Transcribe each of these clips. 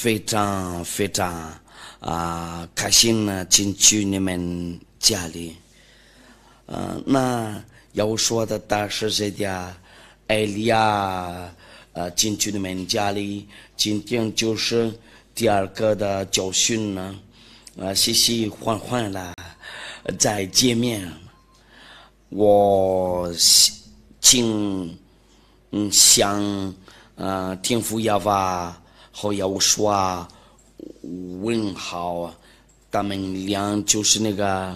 非常开心呢，进去你们家里。那要说的大是这点，艾利亚进去你们家里，今天就是第二个的教训呢，喜喜欢欢的再见面。我向天父亚娃和要说问好，他们俩就是那个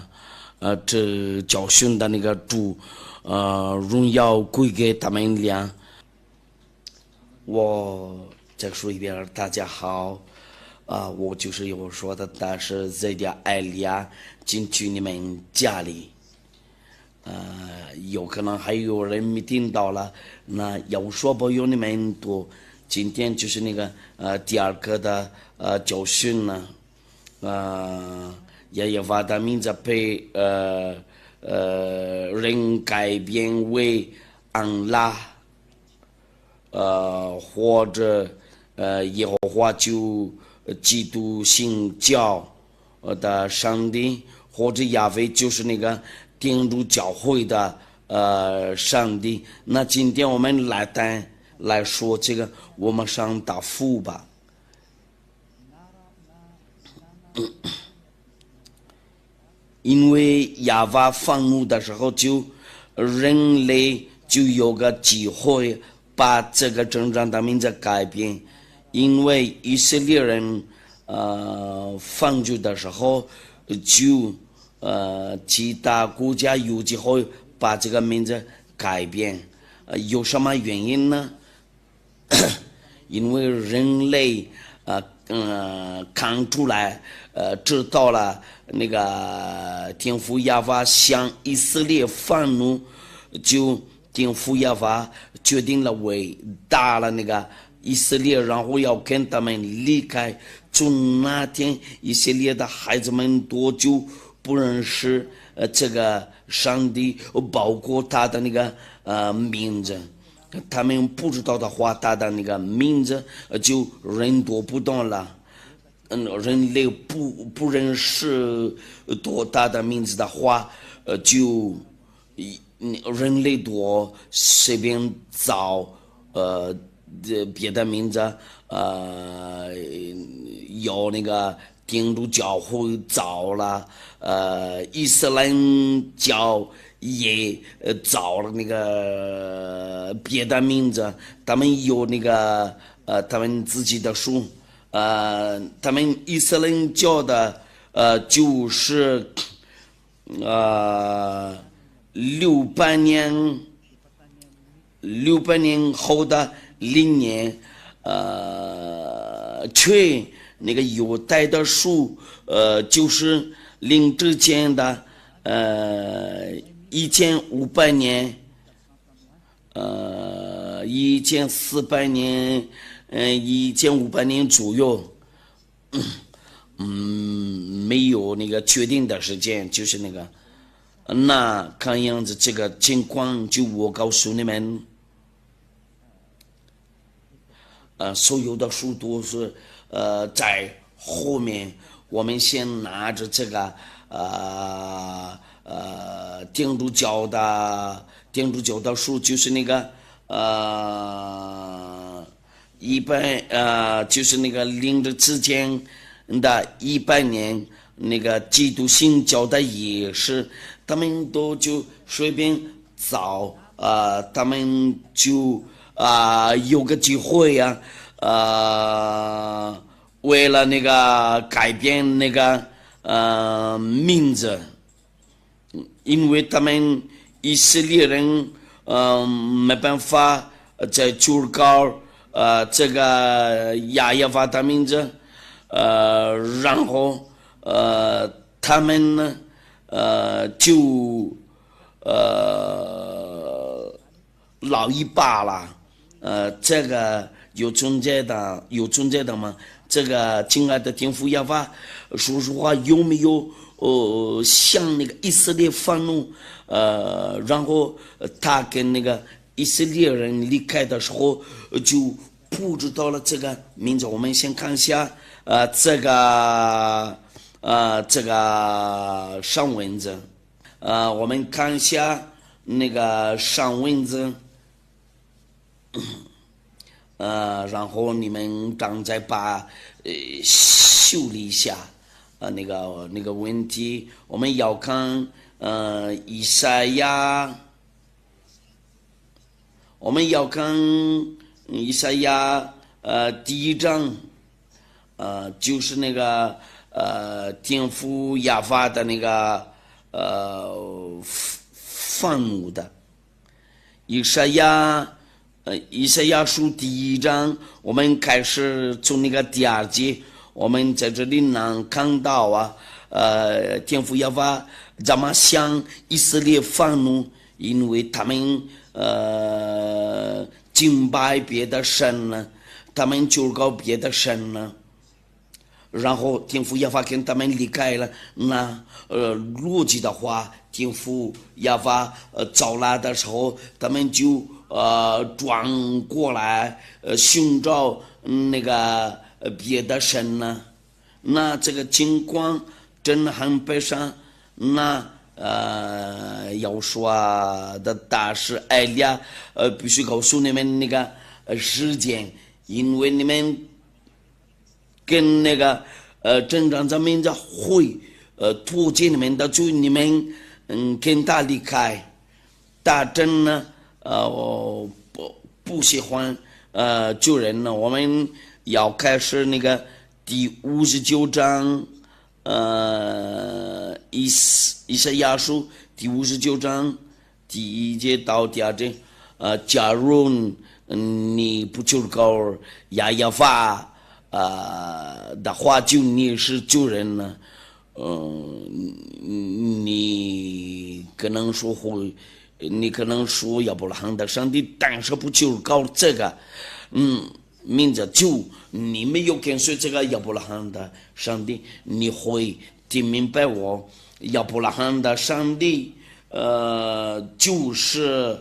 这教训的那个主，荣耀归给他们俩。我再说一遍，大家好，我就是有说的，但是这点艾利亚进去你们家里。有可能还有人没听到了，那要说不有你们多，今天就是那个第二个的教训呢，也把他名字被人改变为安拉，或者耶和华就基督信教的上帝，或者亚威就是那个进入教会的上帝。那今天我们来说这个，我们上答复吧。因为亚娃愤怒的时候，人类就有个机会把这个政治的名字改变。因为以色列人犯罪的时候，就其他国家有机会把这个名字改变，有什么原因呢？因为人类看出来，知道了那个天父亚娃向以色列愤怒，就天父亚娃决定了伟大了那个以色列，然后要跟他们离开。从那天，以色列的孩子们多久不认识这个上帝，包括他的那个名字，他们不知道的话，他的那个名字就人多不懂了。人类不认识多大的名字的话，就人类多随便找别的名字，有那个进入教会找了，伊斯兰教也找了那个别的名字，他们有那个他们自己的书，他们伊斯兰教的就是600年后的0年，却那个犹太的书，就是零之前的1500年，1400年，1500年左右，没有那个确定的时间，就是那个，那看样子这个情况，就我告诉你们，所有的书都是在后面，我们先拿着这个天主教的书，就是那个就是那个零的之间的100年，那个基督信教的也是，他们都就随便找，他们就有个机会呀，为了那个改变那个名字，因为他们以色列人没办法在求告这个亚耶娃的名字，然后他们呢就老一把了，这个有存在的吗？这个亲爱的天父亚娃，说实话有没有向那个以色列愤怒？然后他跟那个以色列人离开的时候，就不知道了这个名字，我们先看一下这个上文字，我们看一下那个上文字，然后你们刚才把修理一下那个问题，我们要看以赛亚，我们要看以赛亚第一章，就是那个天父亚法的那个愤怒的以赛亚书第一章，我们开始从那个第二节，我们在这里能看到天父亚法怎么向以色列愤怒，因为他们敬拜别的神呢，他们就搞别的神呢，然后天父亚法跟他们离开了。那逻辑的话，天父亚法招来的时候，他们就转过来寻找那个别的神呢。那这个情况真的很悲伤。那要说的大师艾利亚必须告诉你们那个时间，因为你们跟那个正常咱们的会途径里面的，就你们跟他离开，他真呢不喜欢救人呢。我们要开始那个第59章以赛亚书第59章第1节到第2节，假如你不求告亚法的话，就你是救人呢。你可能说亚伯拉罕的上帝，但是不求告这个名字，就你没有跟随这个亚伯拉罕的上帝，你会听明白我亚伯拉罕的上帝就是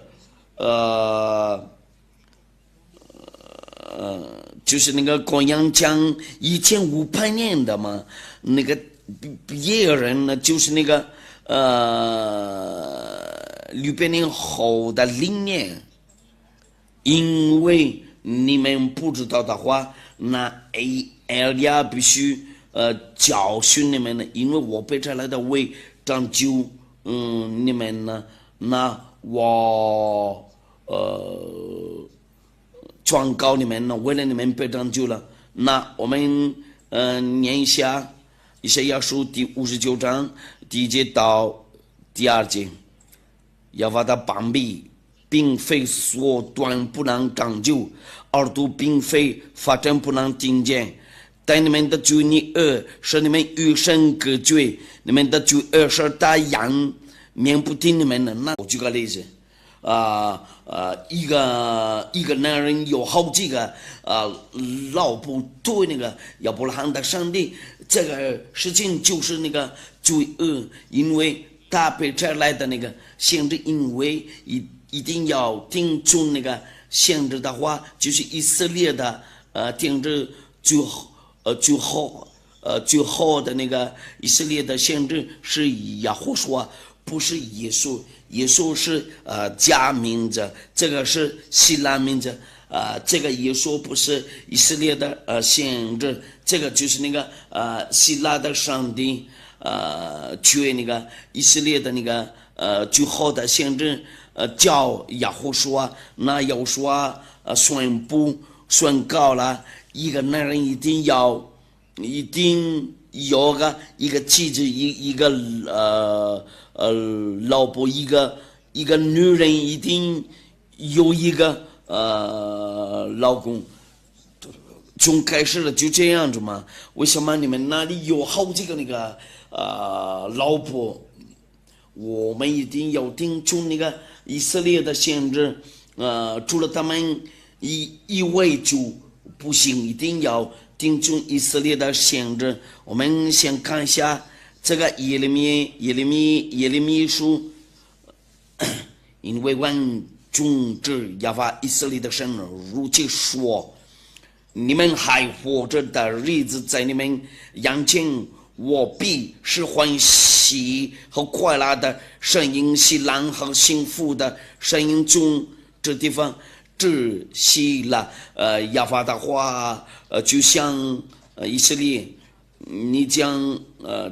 就是那个羔羊讲1500年的嘛，那个别人呢就是那个600年后的灵年。因为你们不知道的话，那艾利亚必须教训你们呢，因为我被差来的为拯救你们呢，那我传告你们呢，为了你们被拯救了。那我们念一下以赛亚书第59章第1节到第2节。亚法的膀臂并非缩短不能长久，耳朵并非发展不能听见，但你们的罪恶使你们与神隔绝，你们的罪恶使大羊面不听你们的。那我举个例子，一个男人有好几个老婆，对那个亚伯拉罕的上帝，这个事情就是那个罪恶，因为他被差来的那个先知，因为一定要听从那个先知的话，就是以色列的听着最后的那个以色列的先知是亚胡说，不是耶稣。耶稣是假名字，这个是希腊名字。这个耶稣不是以色列的先知，这个就是那个希腊的上帝缺那个以色列的那个最后的先知叫亚胡说。那亚胡说宣告了，一个男人一定有一个妻子，一个老婆，一个女人一定有一个老公。从开始了就这样子嘛？为什么你们那里有好几个那个老婆？我们一定要听从那个以色列的先知，除了他们一位就不行，一定要听从以色列的先知。我们先看一下这个耶利米书，因为万众之耶和华以色列的神如此说，你们还活着的日子在你们眼前，我必是欢喜和快乐的声音，喜乐和幸福的声音中，这地方窒息了。亚法的话，就像以色列，你将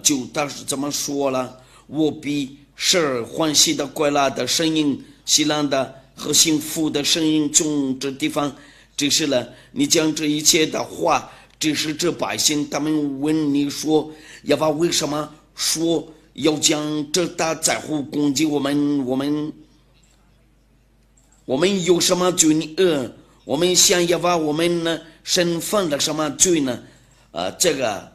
就当时怎么说了？我必是欢喜的快乐的声音，喜乐的和幸福的声音中，这地方只是了。你将这一切的话，只是这百姓，他们问你说，亚法为什么说要将这大灾祸攻击我们？我们有什么罪恶？我们向亚法我们呢身犯了什么罪呢？这个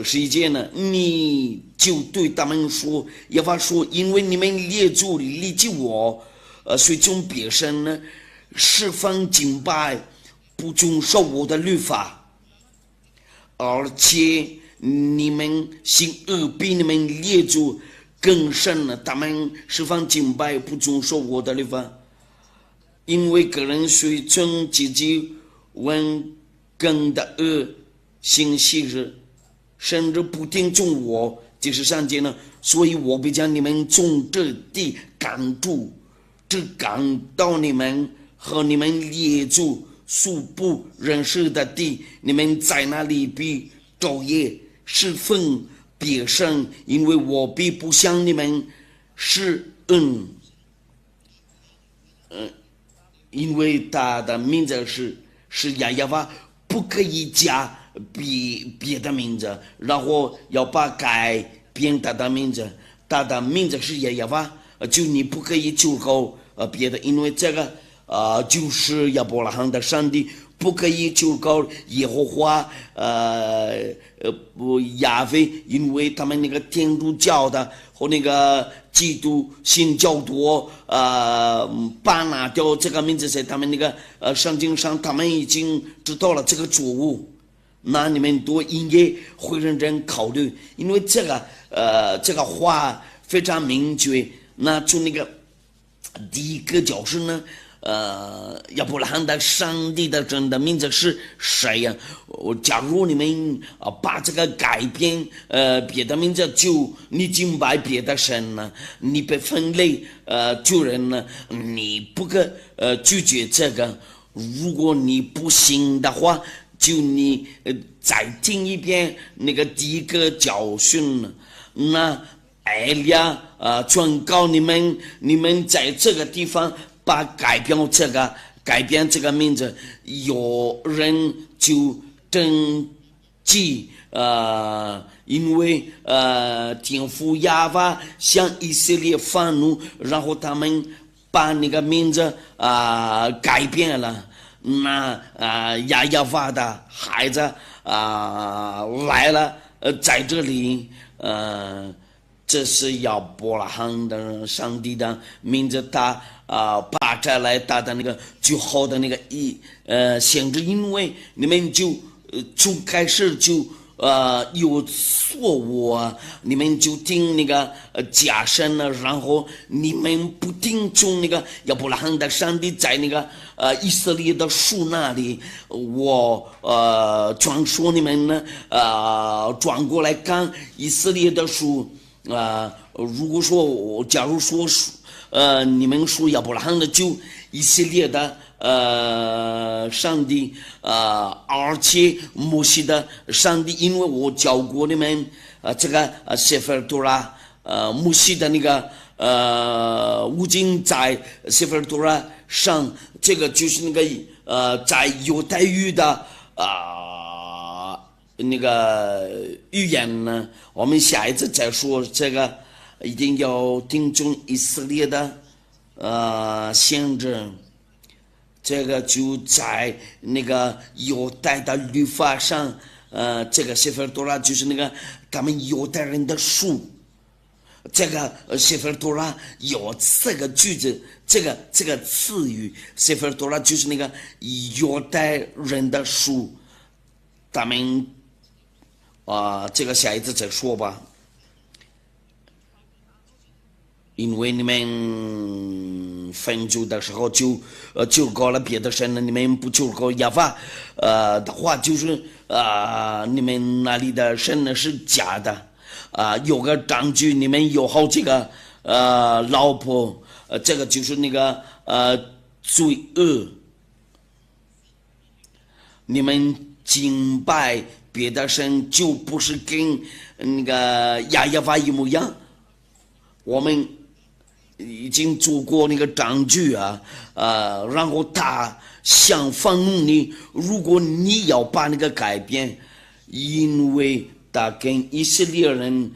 是一件呢，你就对他们说，亚法说，因为你们列祖离弃我，随从别神呢，释放敬拜，不遵守我的律法，而且你们行恶比你们列祖更甚了，他们释放敬拜，不遵守我的律法，因为个人随从自己温更的恶行昔日，甚至不听从我，就是上界呢。所以我必将你们从这地赶出，只赶到你们和你们列祖素不认识的地，你们在那里必昼夜侍奉别神，因为我必不向你们施恩。因为他的名字是亚法，不可以加别的名字，然后要把改变他的名字。他的名字是亚法，就你不可以求告别的，因为这个就是亚伯拉罕的上帝，不可以求告耶和华亚非，因为他们那个天主教的和那个基督新教徒把拿掉这个名字，在他们那个圣经上，他们已经知道了这个错误，那你们都应该会认真考虑，因为这个话非常明确。那从那个第一个角色呢，亚伯拉罕的上帝的真的名字是谁呀？假如你们把这个改变别的名字，就你敬拜别的神呢，你被分类救人呢，你不可拒绝这个。如果你不信的话，就你再听一遍那个第一个教训呢，那艾利亚劝告你们在这个地方把改变这个名字，有人就登记因为天父亚法向以色列发怒，然后他们把那个名字改变了。那亚法的孩子来了，在这里这是亚伯拉罕的上帝的名字，他把这来他的那个最好的那个限制，因为你们就从开始就有错误你们就听那个假神了，然后你们不听从那个亚伯拉罕的上帝在那个以色列的树那里，我传说你们呢转过来看以色列的树如果说假如说你们说亚伯拉罕的就以色列的上帝而且摩西的上帝，因为我教过你们这个谢弗多拉摩西的那个五经在谢弗多拉上，这个就是那个在犹太语的那个语言呢，我们下一次再说这个，一定要听从以色列的限制。这个就在那个犹太的律法上，这个谢弗多拉就是那个他们犹太人的书。这个谢弗多拉有这个句子，这个词语，谢弗多拉就是那个犹太人的书。他们这个下一次再说吧。因为你们分组的时候就搞了别的神了，你们不求告亚法的话，就是你们那里的神呢是假的有个证据，你们有好几个老婆，这个就是那个罪恶，你们敬拜别的神就不是跟那个亚法一模一样，我们已经做过那个证据然后他想放怒你，如果你要把那个改变，因为他跟以色列人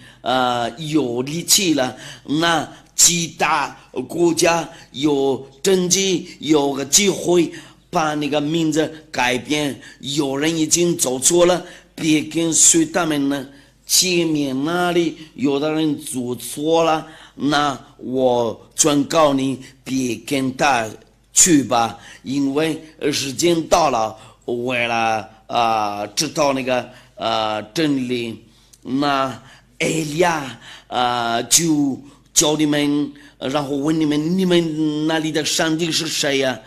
有力气了，那其他国家有政绩有个机会把那个名字改变，有人已经走错了，别跟随他们呢。前面那里有的人做错了，那我转告你别跟他去吧，因为时间到了，为了知道那个真理，那埃利亚就叫你们，然后问你们那里的上帝是谁呀？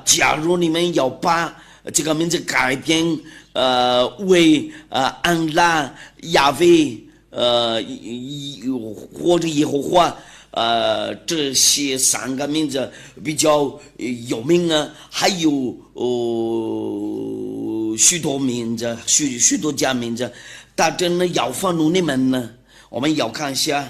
假如你们要把这个名字改变为安拉亚威或者耶和华这些三个名字比较有名还有许多名字许多家名字，但真的要放入你们呢，我们要看一下。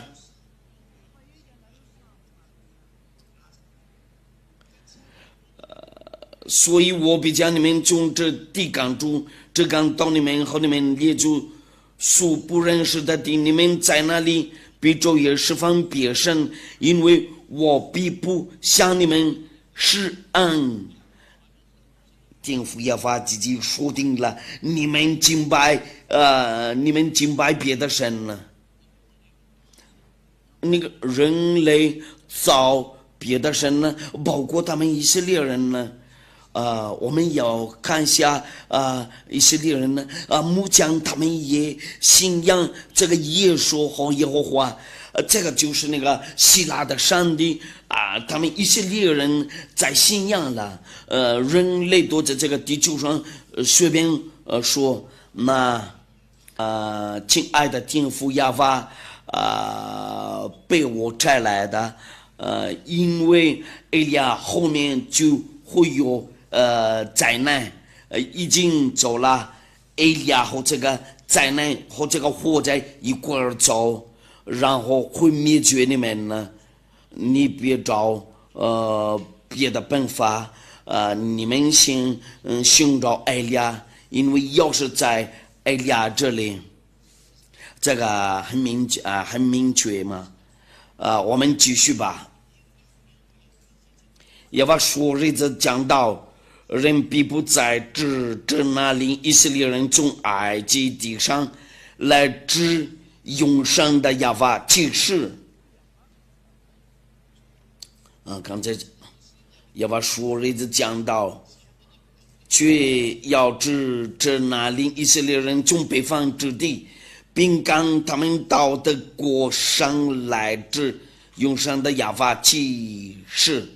所以我比较你们从这地港住这港到你们和你们列祖所不认识的地，你们在那里比昼夜十分别神，因为我必不向你们施恩。政府也把自己说定了，你们敬拜别的神了，那个人类造别的神呢，包括他们以色列人呢。我们要看一下以色列人呢木匠他们也信仰这个耶稣和耶和华，这个就是那个希腊的上帝他们以色列人在信仰了，人类都在这个地球上随便说，那亲爱的天父亚法被我摘来的，因为埃利亚后面就会有灾难已经走了，埃利亚和这个灾难和这个火灾一块儿走，然后会灭绝你们呢。你别找别的办法你们先寻找埃利亚，因为要是在埃利亚这里，这个很明确嘛。我们继续吧。也把说日子讲到。人必不在指着那令以色列人从埃及地上来指永生的亚法启示。刚才也把说日子讲到，却要指着那令以色列人从北方之地，并赶他们到的国上来指永生的亚法启示。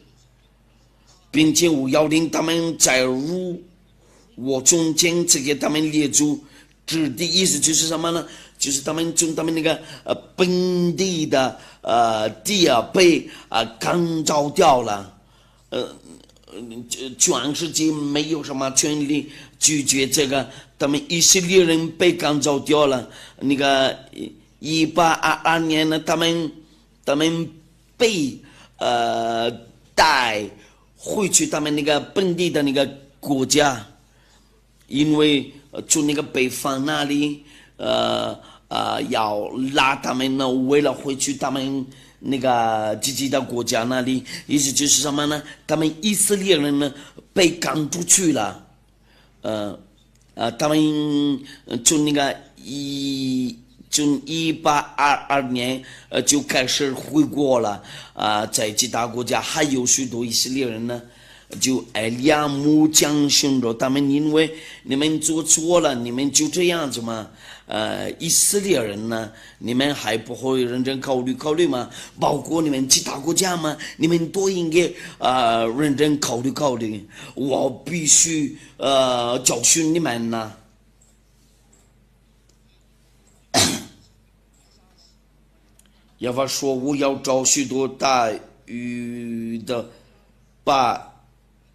并且我要令他们在入我中间赐给他们列祖之地，意思就是什么呢？就是他们从他们那个本地的地被赶走掉了，全世界没有什么权利拒绝这个，他们以色列人被赶走掉了。那个1822年呢，他们被带回去他们那个本地的那个国家，因为从那个北方那里要拉他们呢，为了回去他们那个自己的国家那里，意思就是什么呢？他们以色列人呢被赶出去了，他们从那个从1822年就开始回国了在其他国家还有许多以色列人呢就艾利亚木将训着他们，因为你们做错了，你们就这样子嘛。以色列人呢，你们还不会认真考虑吗？包括你们其他国家吗？你们都应该认真考虑。我必须教训你们呢。耶和华说：“我要找许多大鱼的，把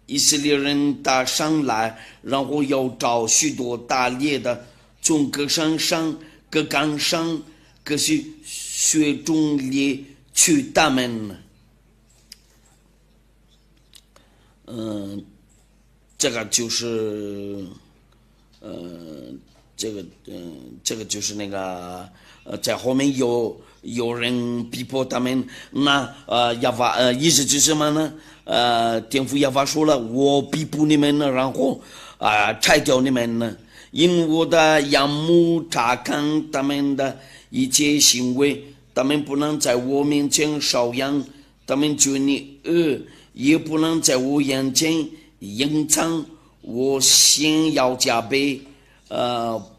以色列人打上来，然后要找许多打猎的，从各山上、各岗上、各些穴中里去他们。”这个就是，这个就是那个，在后面有人逼迫他们，那亚法意思是什么呢？天父亚法说了，我逼迫你们呢，然后拆掉你们呢，因我的眼目查看他们的一切行为，他们不能在我面前烧羊，他们觉你恶，也不能在我眼前隐藏，我先要加倍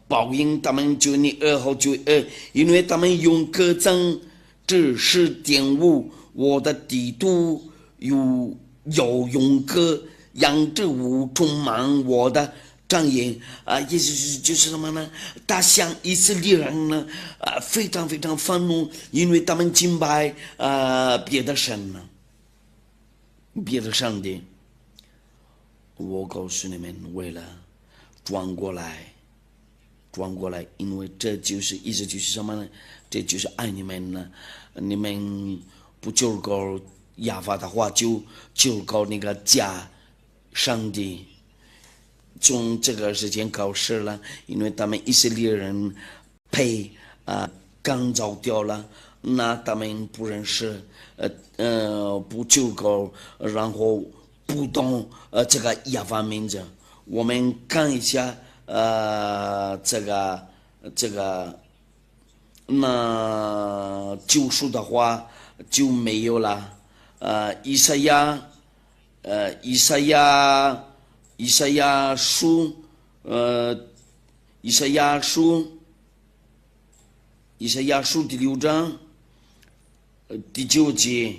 报应他们就你恶后就恶，因为他们用各种知识玷污我的地图，有用各样之物充满我的障眼意思就是什么呢？他向以色列人呢非常非常愤怒，因为他们敬拜别的神呢，别的上帝。我告诉你们，为了转过来，因为这就是意思就是什么呢？这就是爱你们呢。你们不就告亚法的话，就告那个假上帝。从这个时间开始了，因为他们以色列人被赶走掉了，那他们不认识不就告，然后不懂这个亚法名字。我们看一下这个那救赎的话就没有了。以赛亚书第6章第9节，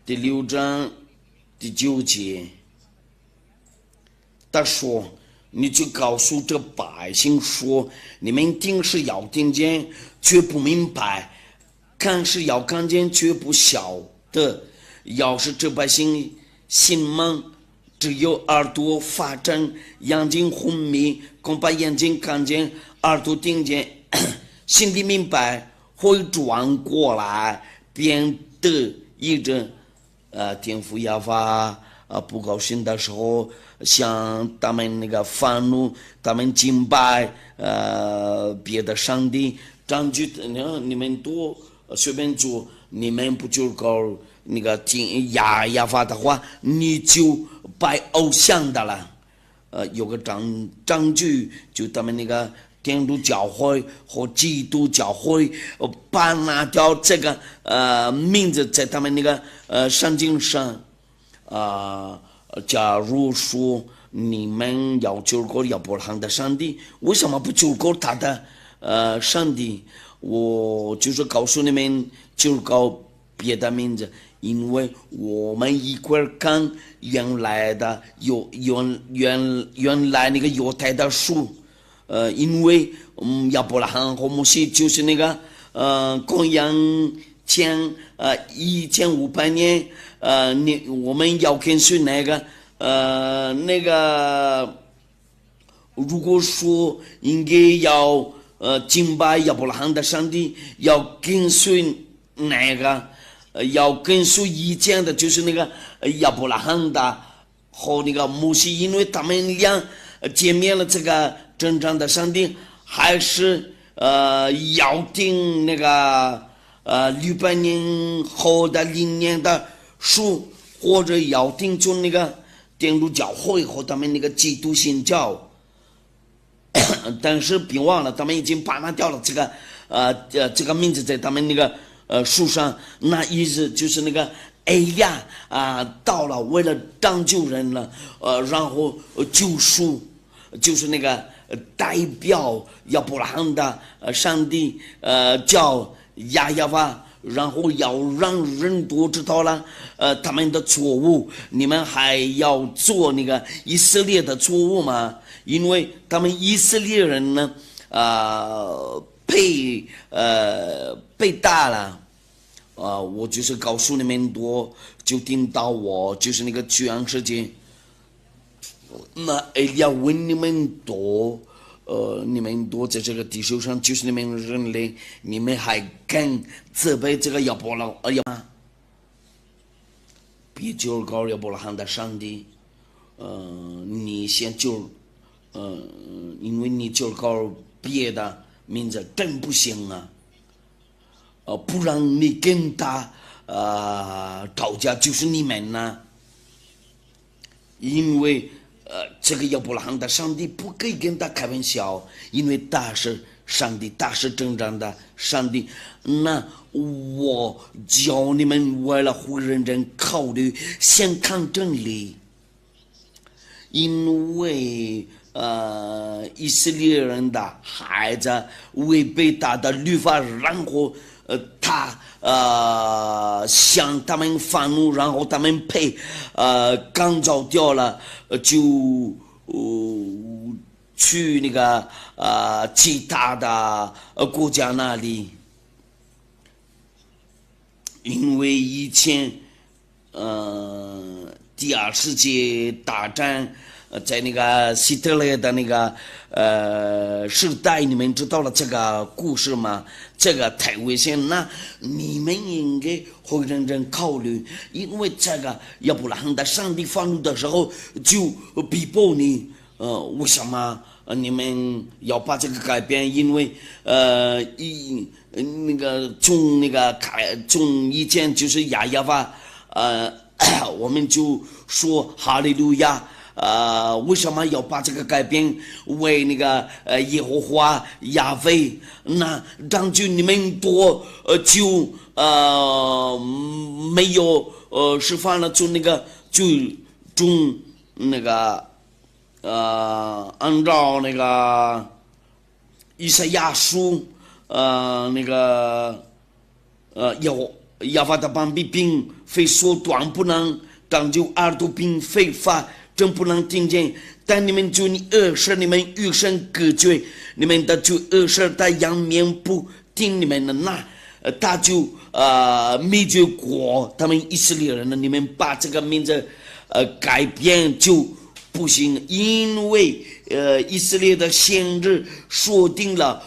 第6章第9节，他说：“你就告诉这百姓说，你们听是要听见，却不明白；看是要看见，却不晓得。要是这百姓心盲，只有耳朵发展，眼睛昏迷，恐怕眼睛看见，耳朵听见，心里明白，会转过来，变得一着天父亚法不高兴的时候，像他们那个愤怒，他们敬拜别的上帝，这样就你们多随便做，你们不就搞那个听亚法的话，你就拜偶像的了。有个证据，就他们那个天主教会和基督教会把拿掉这个名字在他们那个圣经上。假如说你们要救过亚伯拉罕的上帝，为什么不救过他的上帝？我就是告诉你们，就搞别的名字，因为我们一块看原来那个犹太的书，因为亚伯拉罕和摩西就是那个公元前1500年，我们要跟随那个，如果说应该要敬拜亚伯拉罕的上帝，要跟随那个，要跟随以前的，就是那个亚伯拉罕的和那个摩西，因为他们俩见面了这个真正的上帝，还是要听那个600年后的0年的书，或者要听从那个天主教会和他们那个基督新教。但是别忘了，他们已经把它掉了这个名字在他们那个书上，那意思就是那个哎呀到了，为了拯救人了，然后救赎，就是那个代表亚伯拉罕的上帝叫亚亚法，然后要让人都知道了他们的错误。你们还要做那个以色列的错误吗？因为他们以色列人呢被打了。我就是告诉你们多，就听到我就是那个居安事件。那要问你们多，你们多在这个地球上，就是你们人类，你们还敢责备这个亚伯拉罕？别就搞亚伯拉罕的上帝，你先就，因为你就搞别的名字真不行啊。不然你跟他吵架就是你们呢，因为这个亚伯拉罕的上帝不可以跟他开玩笑，因为他是上帝，他是真正的上帝。那我教你们为了会认真考虑，先看真理，因为以色列人的孩子违背他的律法，然后他向他们愤怒，然后他们被赶走掉了，就去那个其他的国家那里，因为以前第二世界大战在那个希特勒的那个时代，你们知道了这个故事吗？这个太危险，那你们应该会认真考虑，因为这个亚伯拉罕的上帝愤怒的时候就逼迫你，为什么你们要把这个改变？因为那个从以前就是亚亚法，我们就说哈利路亚。为什么要把这个改变为那个耶和华亚非？那让就你们多就没有释放了，就那个就中那个按照那个以赛亚书那个亚法的邦比并非说短不能拯救耳朵并非法真不能听见，但你们就你恶事，你们与神隔绝，你们的就恶事，他仰面不听你们的，那他就灭绝国，他们以色列人呢，你们把这个名字改变就不行，因为以色列的先知说定了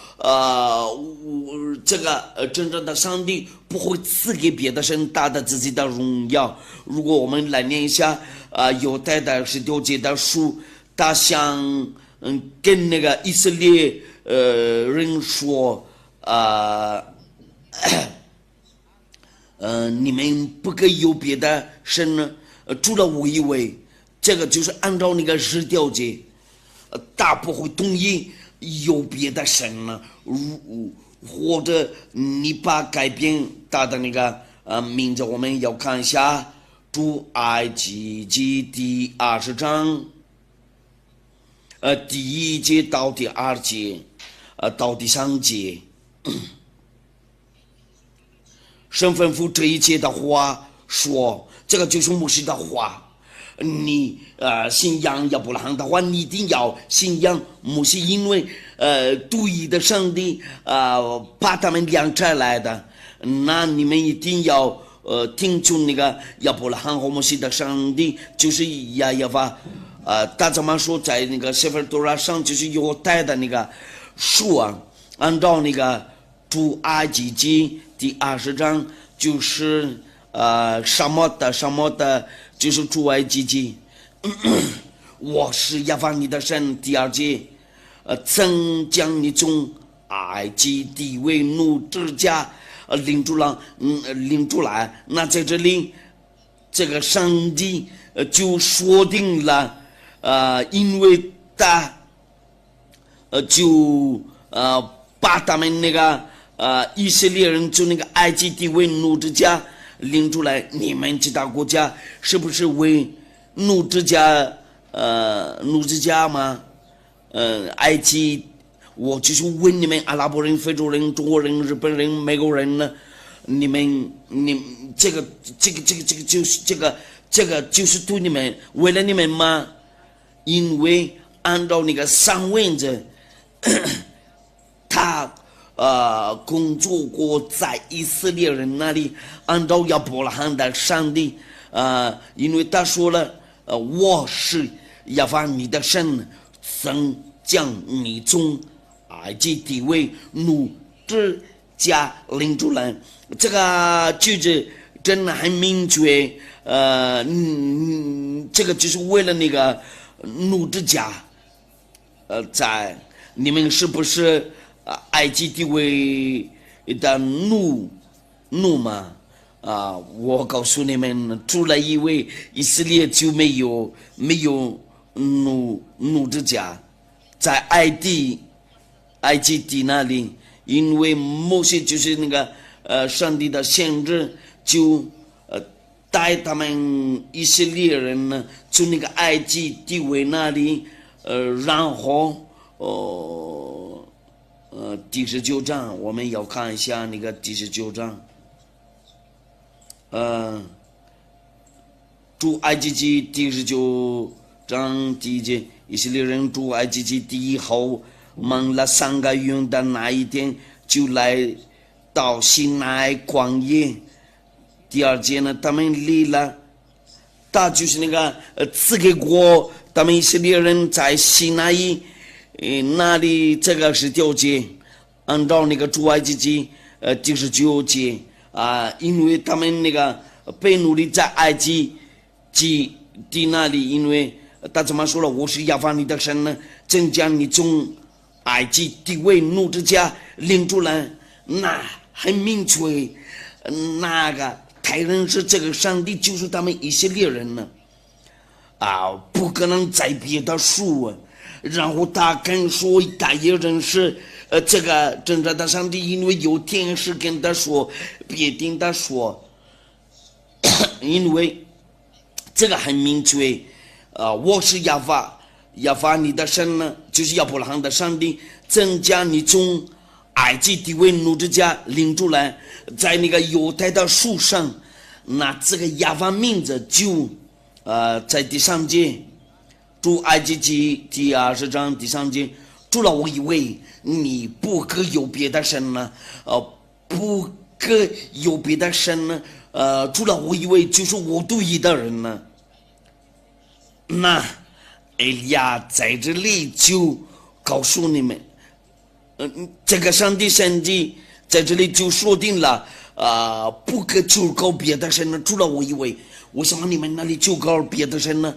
这个真正的上帝不会赐给别的神大的自己的荣耀。如果我们来念一下犹太的19节的书，他想跟那个以色列人说你们不可以有别的神呢，除了我以外，这个就是按照那个19节，他不会同意有别的神呢，或者你把改变他的那个名字，我们要看一下出埃及记第20章第1节到第2节到第3节，神吩咐这一切的话说，这个就是摩西的话。你信仰亚伯拉罕的话，你一定要信仰摩西，因为独一的上帝把他们量出来的，那你们一定要听从那个亚伯拉罕和摩西的上帝，就是亚亚法。大家们说在那个sefer Torah上，就是犹太的那个书啊，按照那个出埃及记第20章，就是什么的，就是出埃及记。我是亚法你的神，第2节，曾将你从埃及地为奴之家领出来。那在这里，这个上帝就说定了，因为他就把他们那个以色列人从那个埃及地为奴之家领出来，你们其他国家是不是为奴之家吗？埃及，我就是问你们阿拉伯人、非洲人、中国人、日本人、美国人呢？你这个就是对你们，为了你们吗？因为按照那个上文者，他工作过在以色列人那里，按照亚伯拉罕的上帝因为他说了，我是亚法你的神，曾将你从埃及地为奴之家领出来。这个句子真的很明确，这个就是为了那个奴之家，在你们是不是埃及地位的奴嘛？我告诉你们，除了一位以色列就没有奴之家，在埃及地那里，因为摩西就是那个上帝的先知，就带他们以色列人呢从那个埃及地位那里，然后第19章我们要看一下那个第19章。出埃及记第19章第1节，以色列人出埃及记地以后，忙了3个月的那一天，就来到西奈旷野。第2节呢，他们离了，他就是那个赐给国，他们以色列人在西奈那里，这个是第2节，按照那个出埃及记第19节。因为他们那个被奴隶在埃及地那里，因为他怎么说了？我是亚法你的神呢，正将你从埃及地为奴之家领出来。那很明确，那个太认识这个上帝就是他们以色列人呢，不可能再别的说。然后他跟说，他也认识这个真正的上帝，因为有天使跟他说，别听他说，因为这个很明确，我是亚法你的神呢，就是亚伯拉罕的上帝，曾将你从埃及地为奴之家领出来，在那个犹太的树上，那这个亚法名字就在第3节。出埃及记第20章第3节，除了我以为你不可有别的神呢，不可有别的神呢，除了我以为就是我独一的人呢。那哎呀，在这里就告诉你们，这个上帝神迹在这里就说定了，不可求告别的神呢，除了我以为。为什么你们那里求告别的神呢？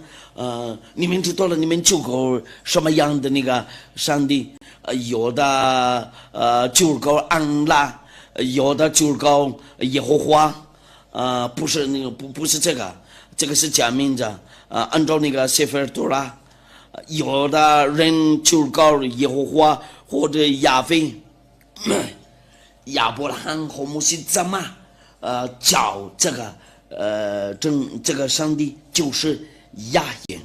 你们知道了，你们求告什么样的那个上帝？有的求告安拉，有的求告耶和华，不是那个不是这个是假名字。按照那个谢菲尔多拉，有的人求告耶和华或者亚非，亚伯拉罕和摩西怎么叫这个？这个上帝就是亚耶。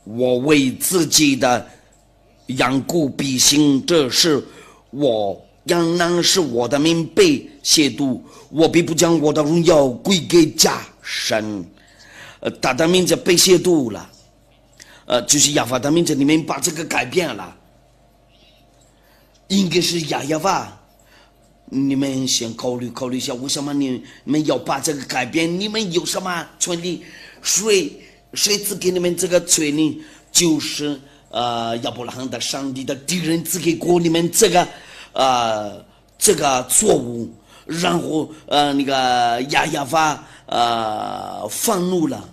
我为自己的养故必行，这是我仍然是我的名被亵渎，我必不将我的荣耀归给假神。他的名字被亵渎了，就是亚法的名字，你们把这个改变了，应该是亚法。你们先考虑一下，为什么你们要把这个改变？你们有什么权利？谁赐给你们这个权利？就是亚伯拉罕的上帝的敌人赐给过你们这个错误，然后那个亚法愤怒了，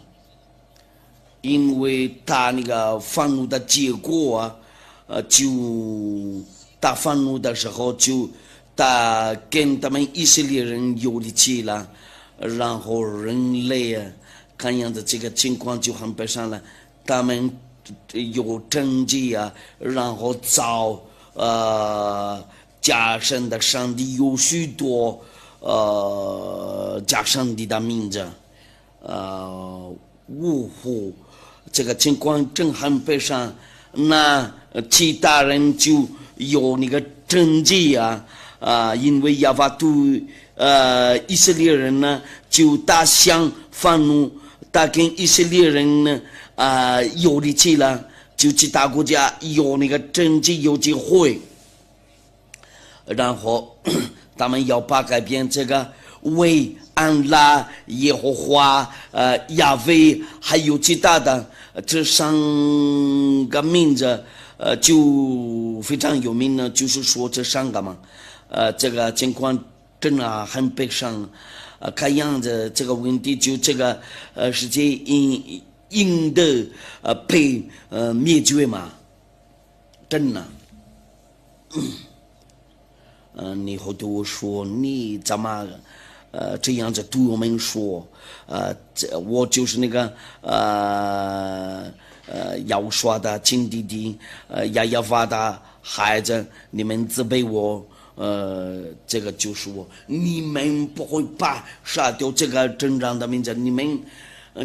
因为他那个愤怒的结果就他愤怒的时候就。他跟他们以色列人有力气了，然后人类看样子这个情况就很悲伤了。他们有政绩然后加上的上帝有许多加上帝的名字，呜呼，这个情况正很悲伤。那其他人就有那个证据因为亚法对以色列人呢就大相愤怒，他跟以色列人呢有力气了，就其他国家有那个证据有机会，然后他们要把改变这个为安拉耶和华亚威还有其他的这三个名字就非常有名呢，就是说这三个嘛，这个情况真的很悲伤，看样子这个问题就这个世界应的被灭绝嘛，真的。你会对我说你怎么这样子对我们说？我就是那个要说的亲弟弟亚法的孩子，你们责备我，这个就是我，你们不会把杀掉这个真正的名字，你们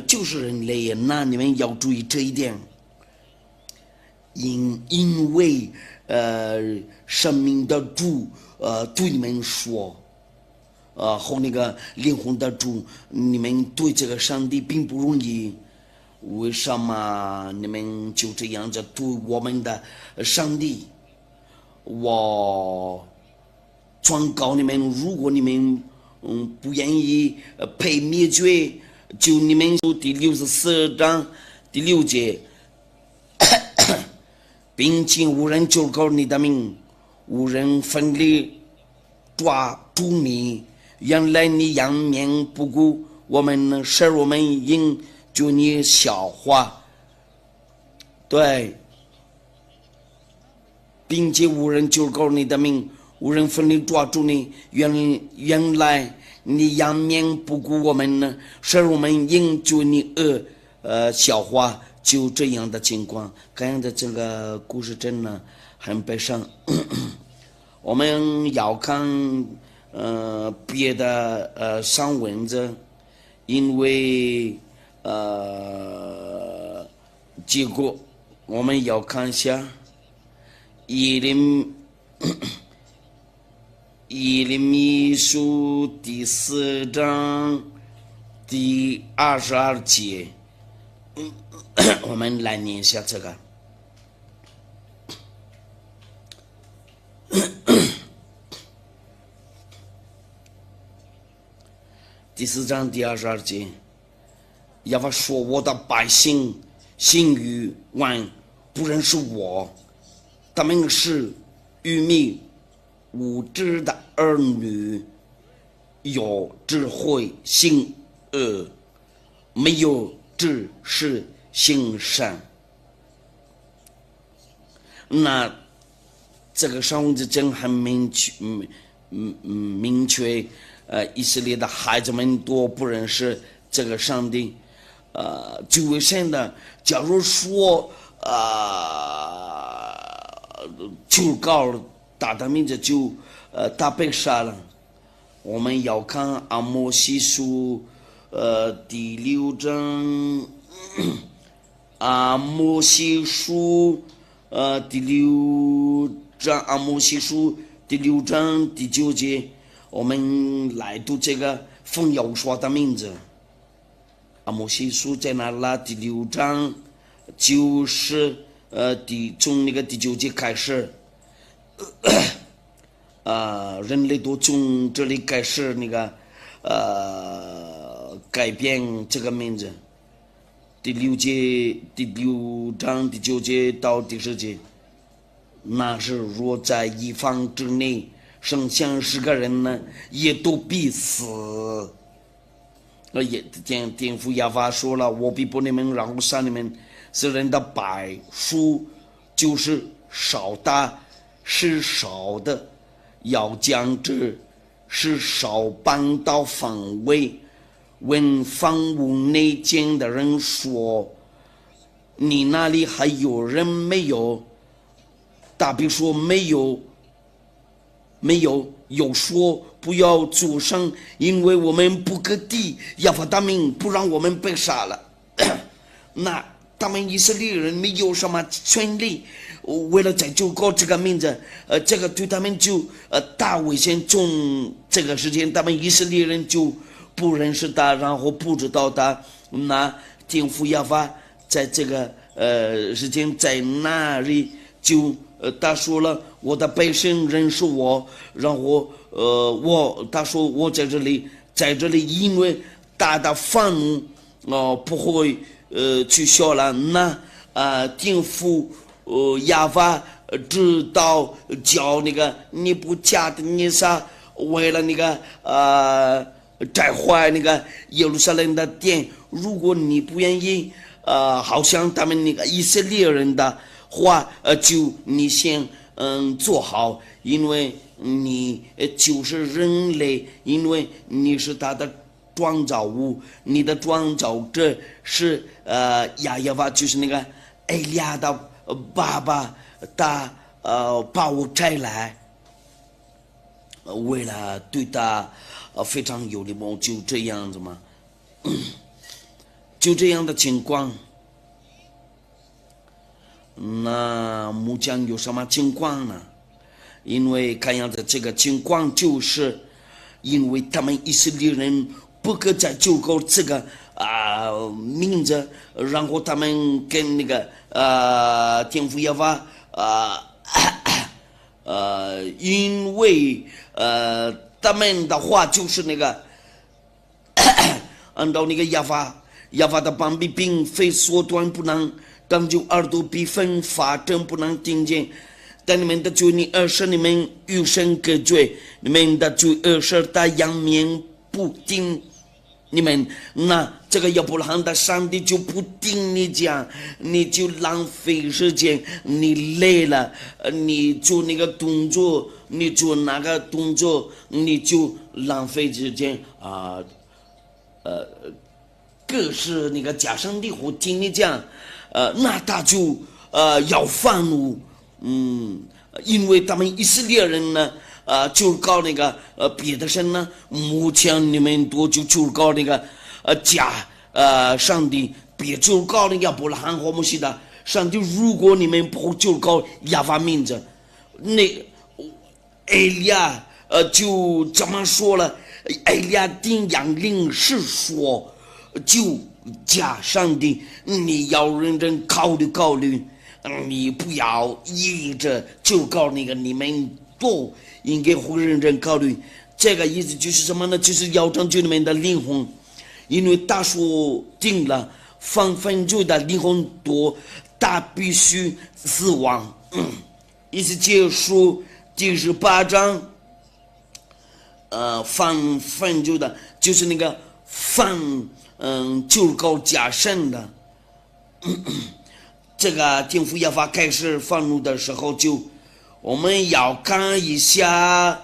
就是人类，那你们要注意这一点，因为生命的主对你们说，和那个灵魂的主，你们对这个上帝并不容易。为什么你们就这样子对我们的上帝？我劝告你们，如果你们不愿意被灭绝，就你们第64章第6节，并且无人救告你的命，无人奋力抓住你，原来你仰面不顾，我们使我们应就你笑话，对，并且无人救告你的命，无人奋力抓住你，原来你仰面不顾，我们呢，使我们应就你笑话，就这样的情况，这样的这个故事真的很悲伤。我们要看别的上文字，因为结果我们要看一下耶利米书第4章第22节，我们来念一下这个。第4章第22节，耶和华说：“我的百姓心愚顽，不认识我，他们是愚昧无知的儿女，有智慧行恶，没有知识行善。”那这个上文字真很明确，以色列的孩子们都不认识这个上帝。就为现的，假如说就告打的名字就他被杀了，我们要看阿摩西书第6章，阿摩西书第6章，阿摩西书第6章第9节，我们来读这个奉耶和华的名字。阿摩西书在哪啦？第6章就是从那个第9节开始，人类都从这里开始那个改变这个名字。第6章第9节到第10节，那是若在一方之内生下10个人呢，也都必死。也天父亚法说了，我必不你们饶杀你们，是人的百数就是少的是少的，要将这是少搬到范围。问房屋内间的人说，你那里还有人没有？大比说没有，没有说不要作声，因为我们不割地，亚法大名不让我们被杀了。那他们以色列人没有什么权利，为了在救国这个名字，这个对他们就大危险。从这个时间，他们以色列人就不认识他，然后不知道他。那天父亚法在这个时间在那里就他说了，我的百姓认识我，然后他说我在这里，因为大的愤怒不会取消了。那天父亚法知道叫那个尼布甲尼撒为了那个拆坏那个耶路撒冷的殿，如果你不愿意好像他们那个以色列人的话，就你先做好，因为你就是人类，因为你是他的创造物，你的创造者是亚耶娃，就是那个埃利亚的爸爸，他把我摘来，为了对他非常有礼貌，就这样子嘛。就这样的情况，那木匠有什么情况呢？因为看样子这个情况就是因为他们以色列人不可再救过这个名字，然后他们跟那个天父亚法因为他们的话就是那个按照那个亚法的膀臂并非缩短不能，当就耳朵比分发真不能听见。但你们的罪你二是你们与神隔绝，你们的罪二是他仰面不听你们，那这个亚伯拉罕的上帝就不听你讲，你就浪费时间，你累了，你做那个动作，你做那个动作，你就浪费时间各是那个假上帝会听你讲，那他就要愤怒。因为他们以色列人呢，就搞那个别的神呢，目前你们多就搞那个假上帝，别就搞那个亚伯拉罕和摩西的上帝。如果你们不就搞亚法名字，那埃利亚就这么说了，埃利亚定阳令是说，就假上帝，你要认真考虑。你不要一直就搞那个，你们都应该会认真考虑。这个意思就是什么呢？就是要拯救你们的灵魂，因为他说定了，犯罪的灵魂多，他必须死亡。意思结束第18章，犯罪的，就是那个就搞假神的。这个天父亚法开始愤怒的时候，我们要看一下，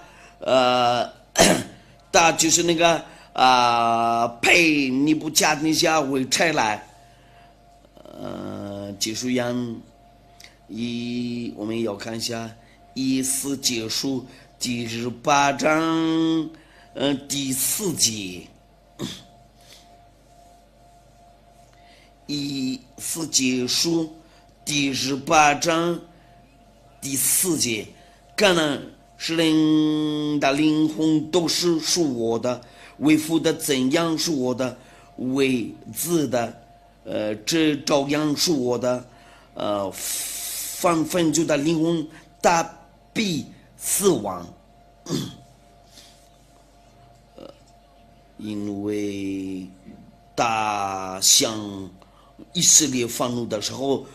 他就是那个配尼布甲尼撒为拆来，结束样我们要看一下意思结束第18章第4节。意思结束第18章第4节，橄榄是人的灵魂都是我的，为父的怎样是我的，为子的这照样是我的。犯罪的灵魂他必死亡。因为他向以色列愤怒的时候，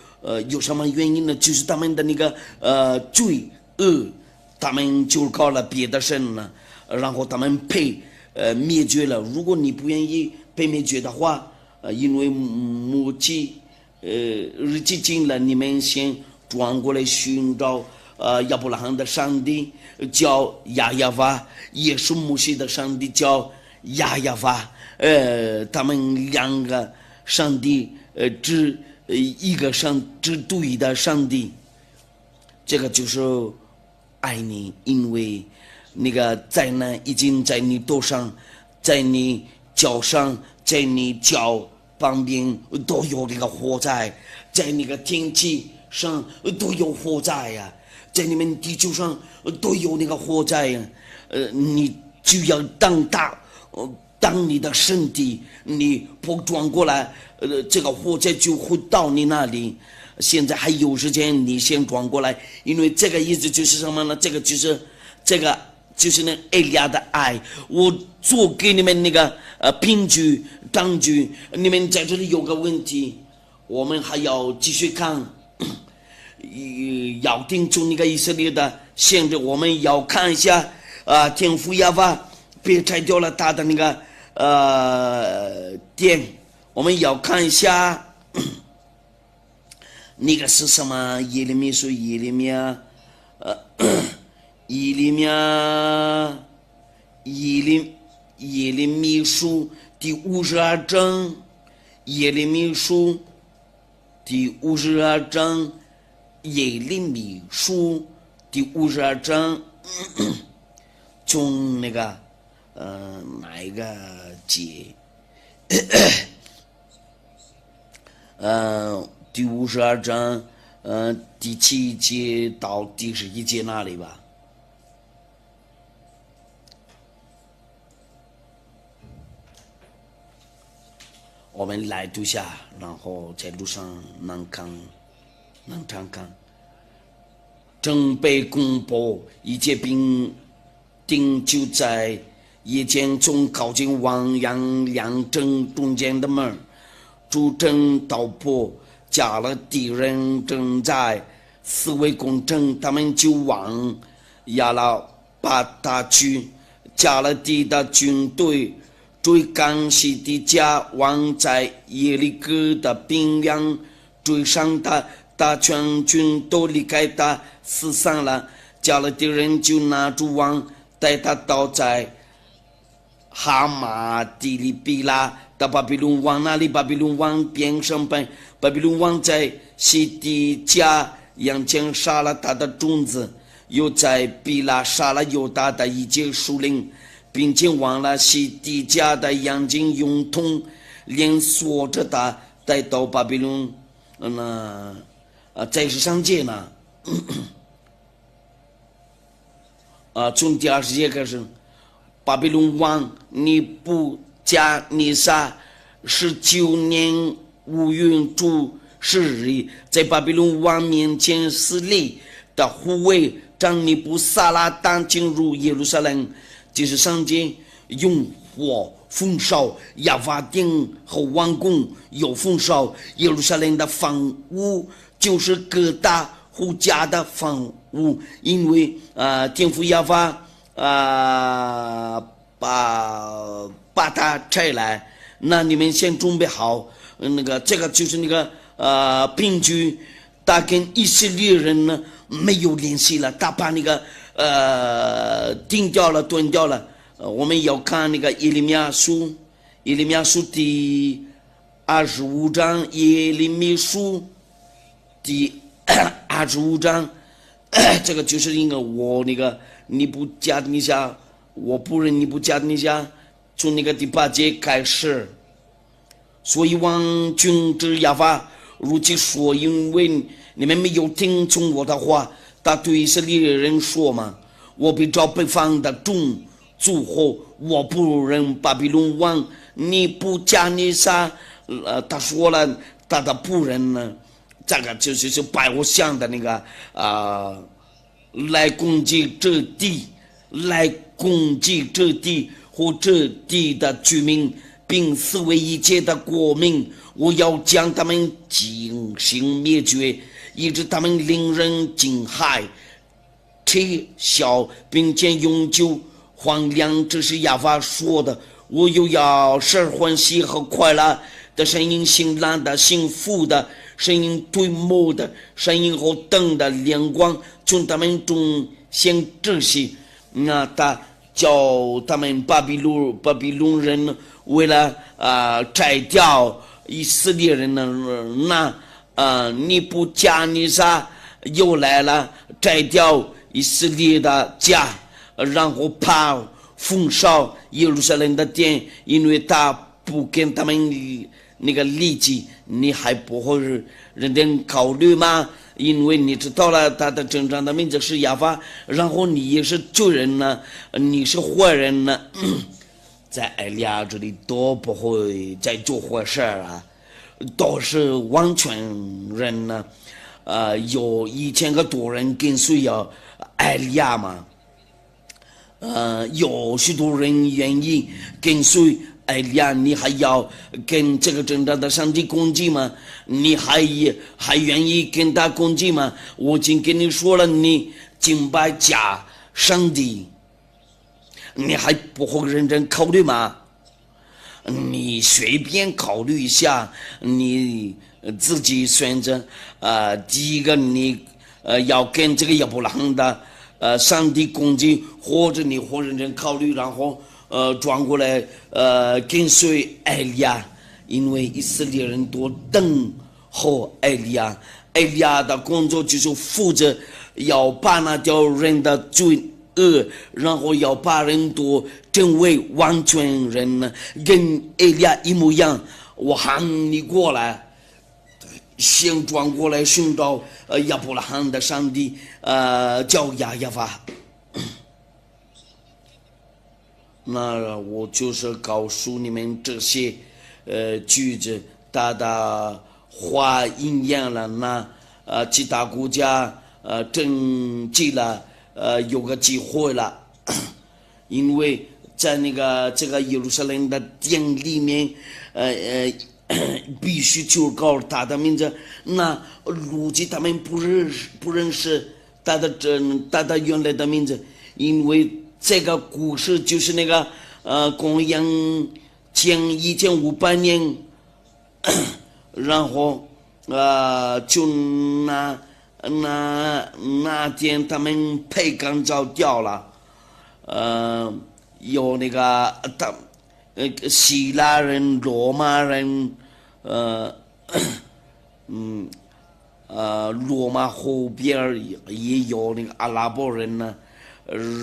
有什么原因呢？就是他们的那个罪恶，他们就搞了别的神了，然后他们被灭绝了。如果你不愿意被灭绝的话，因为日期近了，你们先转过来寻找亚伯拉罕的上帝叫亚耶娃，也是摩西的上帝叫亚耶娃，他们两个上帝只一个只对的上帝，这个就是爱你，因为那个灾难已经在你头上，在你脚上，在你脚旁边都有那个火灾，在那个天气上都有火灾呀，在你们地球上都有那个火灾呀。你就要当你的身体你不转过来，这个火灾就会到你那里。现在还有时间，你先转过来，因为这个意思就是什么呢？这个就是那埃利亚的爱。我做给你们那个凭据证据，你们在这里有个问题，我们还要继续看，要定出那个以色列的限制，我们要看一下天父亚法别拆掉了他的那个殿，我们要看一下那个是什么？耶利米书，耶利米书第52章，耶利米书第52章，耶利米书第52章，从那个哪一个节？第52章，第7节到第11节那里吧。我们来读下，然后在路上能常看。正被公布，一切兵丁就在夜间中靠近王阳两城中间的门，主正道破，加了敌人正在四围攻城，他们就往亚拉巴达去，加了地的军队追赶西底家王在耶利哥的兵粮，追上他，大全军都离开他四散了。加了敌人就拿住王，带他倒在哈马底利比拉的巴比伦王那里。巴比伦王便上班，巴比伦王在西底家眼前杀了他的种子，又在比拉杀了犹大的一切属灵，并且忘了西底家的眼睛，用铜链锁着他，带到巴比伦。在上节呢，从第20节开始，巴比伦王尼布加尼撒19年5月主10日，在巴比伦王面前死立的护卫长尼布撒拉旦进入耶路撒冷。第13节，用火焚烧亚法殿和王宫，又焚烧耶路撒冷的房屋，就是各大户家的房屋，因为天父亚法把它拆来。那你们先准备好，这个就是那个凭据，他跟以色列人呢没有联系了，他把那个定掉了，断掉了。我们要看那个耶利米书第25章，耶利米书第25章，这个就是因为我那个尼布甲尼撒，我不认尼布甲尼撒，从那个第8节开始。所以王君之亚法如其说，因为你们没有听从我的话，他对以色列人说嘛，我必照北方的众诸侯，我不认巴比伦王尼布甲尼撒。他说了他的仆人呢，这个就是拜偶像的那个来攻击这地，和这地的居民，并四围一切的国民，我要将他们进行灭绝，以致他们令人惊骇、耻笑，并且永久荒凉。这是亚法说的。我又要使欢喜和快乐的声音，辛辣的、幸福的声音，推磨的声音和灯的亮光从他们中显窒息。他叫他们巴比伦人为了摘掉以色列人呢，尼布甲尼撒又来了，摘掉以色列的家，然后怕焚烧耶路撒冷的殿，因为他不跟他们那个立即，你还不会认真考虑吗？因为你知道了他的真正的名字是亚法，然后你也是罪人呢，你是坏人呢，在埃利亚这里都不会再做坏事啊，都是完全人呢。有1000个多人跟随了埃利亚嘛，有许多人愿意跟随埃利亚，你还要跟这个真正的上帝攻击吗？你还愿意跟他攻击吗？我已经跟你说了，你敬拜假上帝，你还不会认真考虑吗？你随便考虑一下，你自己选择。第一个你要跟这个亚伯拉罕的上帝攻击，或者你会认真考虑，然后转过来跟随埃利亚，因为以色列人都等候埃利亚。埃利亚的工作就是负责要把那条人的罪恶，然后要把人都成为完全人呢，跟埃利亚一模一样。我喊你过来，先转过来寻找亚伯拉罕的上帝，叫亚法。那我就是告诉你们这些句子，大大话应验了。那其他国家登记了，有个机会了，因为在这个耶路撒冷的殿里面，必须就告他的名字。那估计他们不认识他的原来的名字，因为这个故事就是公元前1500年，然后就那天他们被赶走掉了，有希腊人、罗马人，罗马后边也有阿拉伯人呢，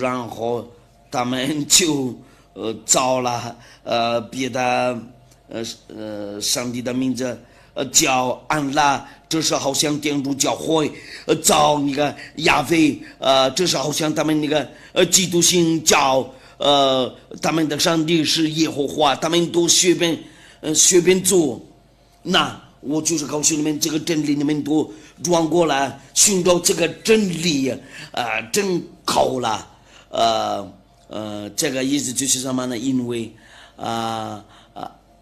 然后他们就造了别的上帝的名字，叫安拉，这是好像天主教会造亚非，这是好像他们基督信教他们的上帝是耶和华，他们都随便做。那我就是告诉你们这个真理，你们都转过来寻找这个真理，真够了。这个意思就是什么呢？因为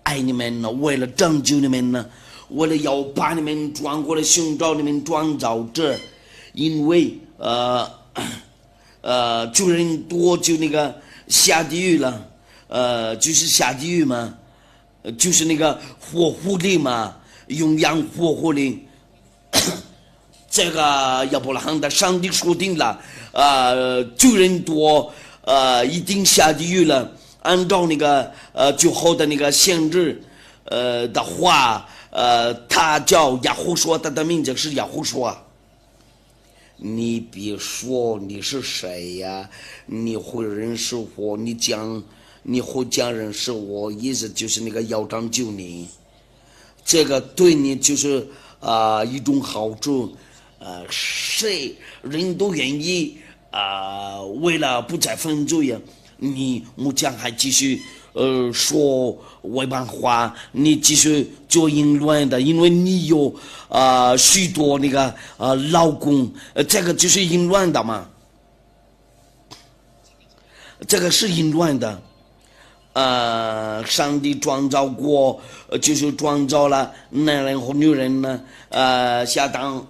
爱你们呢，为了拯救你们呢，为了要把你们转过来寻找你们转到这，因为就人多就下地狱了，就是下地狱嘛，就是火狐狸嘛，永远火狐狸。这个亚伯拉罕的上帝说定了，就人多，一定下地狱了。按照最后的限制的话，他叫亚胡说，他的名字是亚胡说。你别说你是谁呀，你会认识我，你会讲认识我，意思就是要拯救你，这个对你就是一种好处。谁人都愿意为了不再犯罪呀，你目前还继续说外邦话，你继续做淫乱的，因为你有许多老公，这个就是淫乱的嘛，这个是淫乱的。上帝创造过，就是创造了男人和女人呢。夏当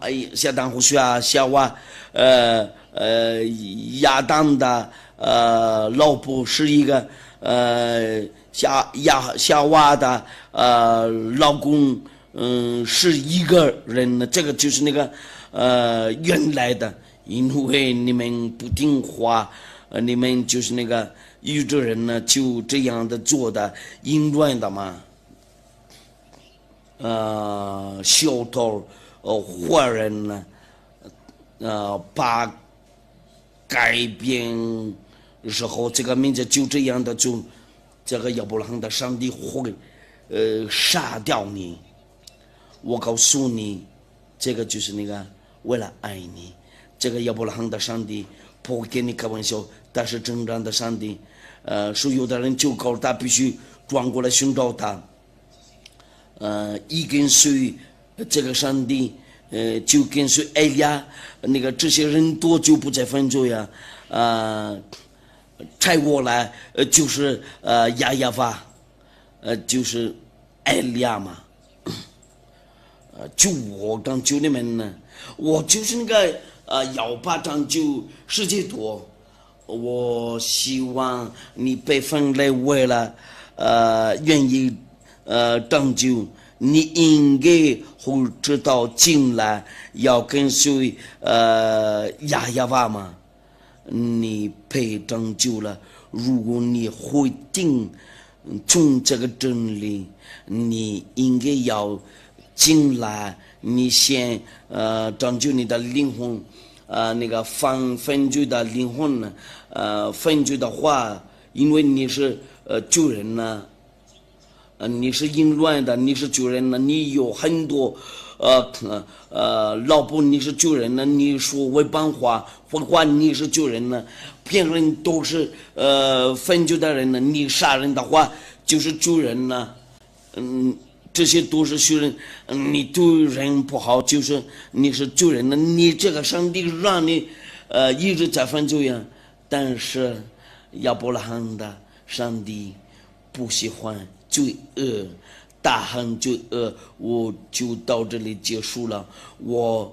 和夏娃，亚当的老婆是一个夏娃的老公，是一个人呢。这个就是原来的，因为你们不听话，你们就是宇宙人呢，就这样的做的淫乱的嘛，小偷，坏人呢，把改变时候，这个名字就这样的就，这个亚伯拉罕的上帝会，杀掉你。我告诉你，这个就是那个为了爱你，这个亚伯拉罕的上帝不会跟你开玩笑，但是真正的上帝，是有的人就告诉他必须转过来寻找他，一跟随这个上帝，就跟随埃利亚，那个这些人多就不再犯罪呀，拆过来，就是亚亚法，就是埃利亚嘛。就我刚就你们呢，我就是那个1巴掌就世界多。我希望你被分类为了愿意拯救，你应该会知道进来要跟随亚亚法嘛，你被拯救了。如果你会定从这个真理，你应该要进来，你先拯救你的灵魂，那个犯罪的灵魂呢，犯罪的话，因为你是救人呢，你是淫乱的，你是救人呢，你有很多老婆你是救人呢，你说违反话你是救人呢，别人都是犯罪的人呢，你杀人的话就是救人呢，这些都是学人，你对人不好，就是你是救人的，你这个上帝让你一直在犯罪呀。但是亚伯拉罕的上帝不喜欢罪恶，大恨罪恶。我就到这里结束了，我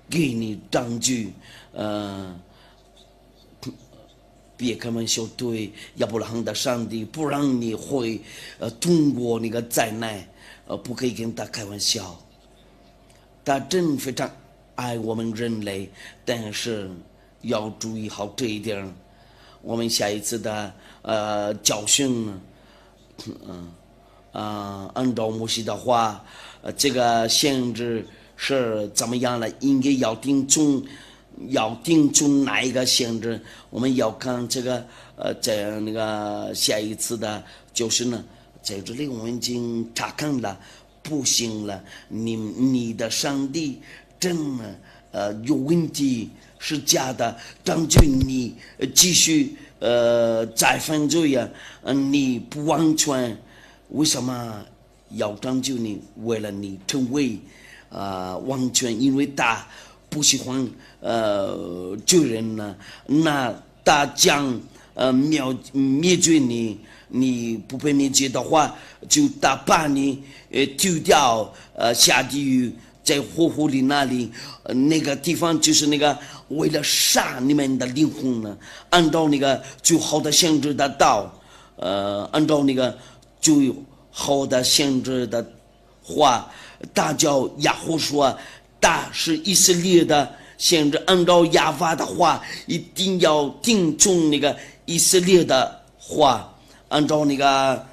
给你证据，别开玩笑，对亚伯拉罕的上帝不让你会通过那个灾难，不可以跟他开玩笑。他真非常爱我们人类，但是要注意好这一点。我们下一次的教训，按照摩西的话，这个限制是怎么样了？应该要定中哪一个限制？我们要看这个在那个下一次的教训呢，在这里我们已经查看了，不行了，你的上帝真的有问题，是假的，证据你继续再犯罪呀，你不完全，为什么要拯救你？为了你成为完全，因为他不喜欢救人呢，那他将灭绝你，你不被灭绝的话，就他把你丢掉下地狱，在火湖里那里，那个地方就是那个为了杀你们的灵魂呢，按照那个最好的限制的道，按照那个最好的限制的话，大叫亚胡说，大是以色列的限制，按照亚法的话，一定要听从那个以色列的话，按照那个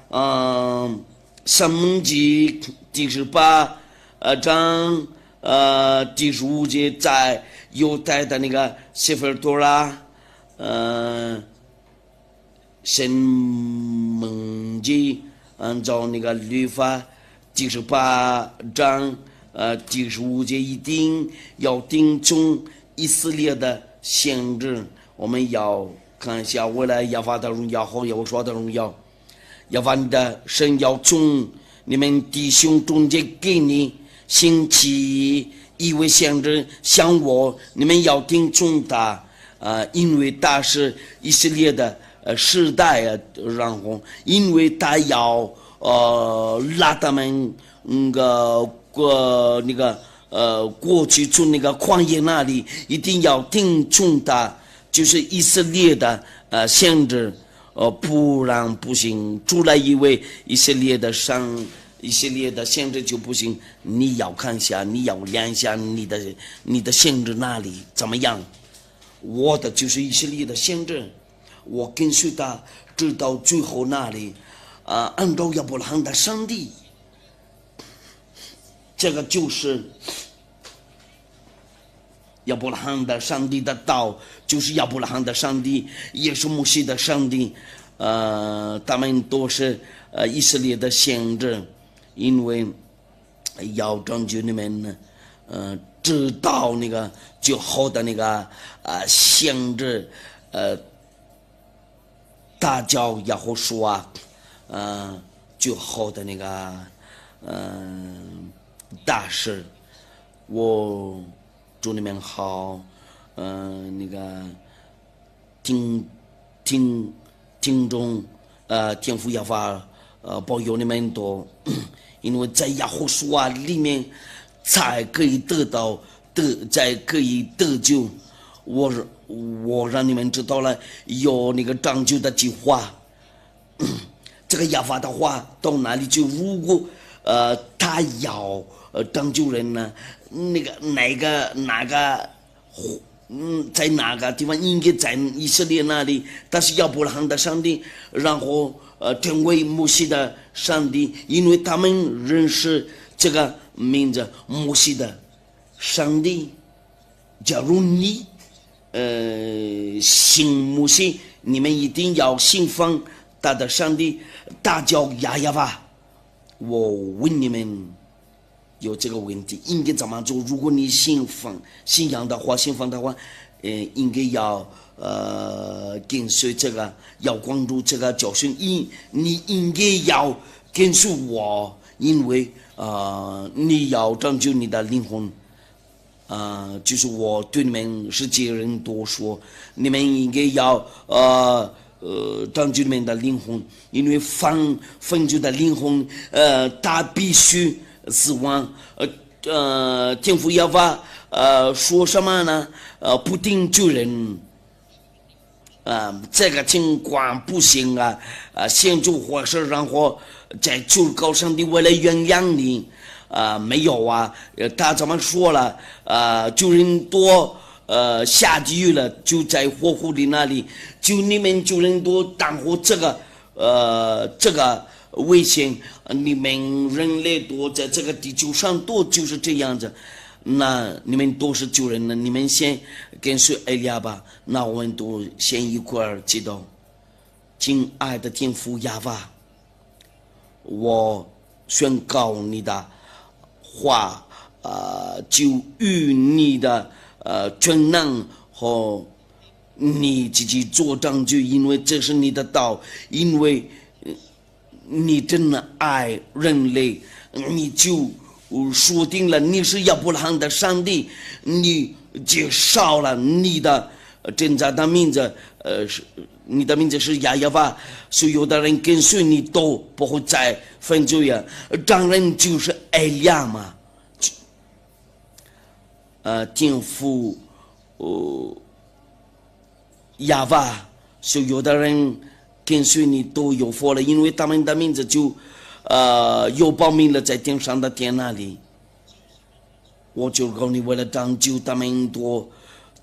申命记第18章第15节，在犹太的那个sefer Torah，申命记按照那个律法第18章第15节，一定要听从以色列的限制。我们要看一下，为了亚法的荣耀和耶和华的荣耀，亚法的神要从你们弟兄中间给你兴起一位先知，像我，你们要听从他，因为他是以色列的时代然后因为他要拉他们过去从那个旷野那里，一定要听从他，就是以色列的先知，不然不行。出来一位以色列的先知就不行。你要看一下，你要量一下你的先知那里怎么样？我的就是以色列的先知，我跟随他直到最后那里，按照亚伯拉罕的上帝，这个就是亚伯拉罕的上帝的道就是亚伯拉罕的上帝，也是摩西的上帝。他们都是以色列的先知，因为要拯救你们呢，知道那个最好的那个先知，大叫亚胡书啊，最好的那个大事，我祝你们好，那个听众，天父亚法，保佑你们多，因为在亚胡书啊里面才可以才可以得救。我让你们知道了有那个拯救的计划。这个亚法的话到哪里去？如果他要拯救人呢？在哪个地方？应该在以色列那里。但是亚伯拉罕的上帝，然后成为摩西的上帝，因为他们认识这个名字摩西的上帝。假如你信摩西，你们一定要信奉他的上帝，大叫亚亚法。我问你们有这个问题应该怎么做？如果你信奉的话，应该要跟随这个，要关注这个教训。你应该要跟随我，因为你要拯救你的灵魂。就是我对你们世界人都说，你们应该要拯救你们的灵魂，因为分救的灵魂，他必须死亡。天父亚法说什么呢？不定救人。这个情况不行啊！先做坏事，然后再求告上帝为了原谅你。没有啊，他怎么说了？救人多，下地狱了，就在火湖里那里，就你们救人多，当火这个危险，你们人类多，在这个地球上多就是这样子。那你们都是救人了，你们先跟随艾利亚吧。那我们都先一块儿祈祷。亲爱的天父亚法，我宣告你的话，就与你的全能和你自己做证据，因为这是你的道，因为你真的爱人类，你就说定了你是亚伯拉罕的上帝，你介绍了你的真正的名字，你的名字是亚亚法，所有的人跟随你都不会再分罪呀。当然就是艾利亚嘛，天父亚法，所有的人跟随你都有福了，因为他们的名字就有报名了在天上的天那里。我就告你，为了拯救他们多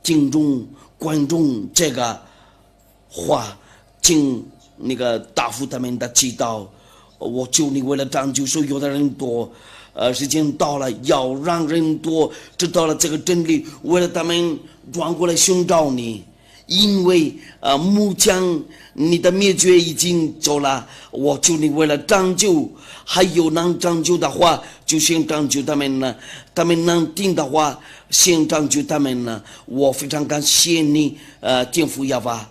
听众观众这个话，请那个答复他们的祈祷。我求你为了拯救所有的人多，时间到了，要让人多知道了这个真理，为了他们转过来寻找你。因为目前你的灭绝已经走了，我求你为了拯救，还有能拯救的话就先拯救他们呢，他们能听的话先拯救他们呢。我非常感谢你，天父亚法，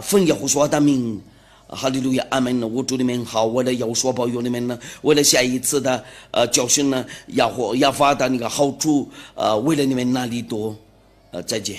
奉耶和华的名，哈利路亚，阿门。我祝你们好，为了要说保佑你们呢，为了下一次的教训呢，亚法的那个好处，为了你们那里多，再见。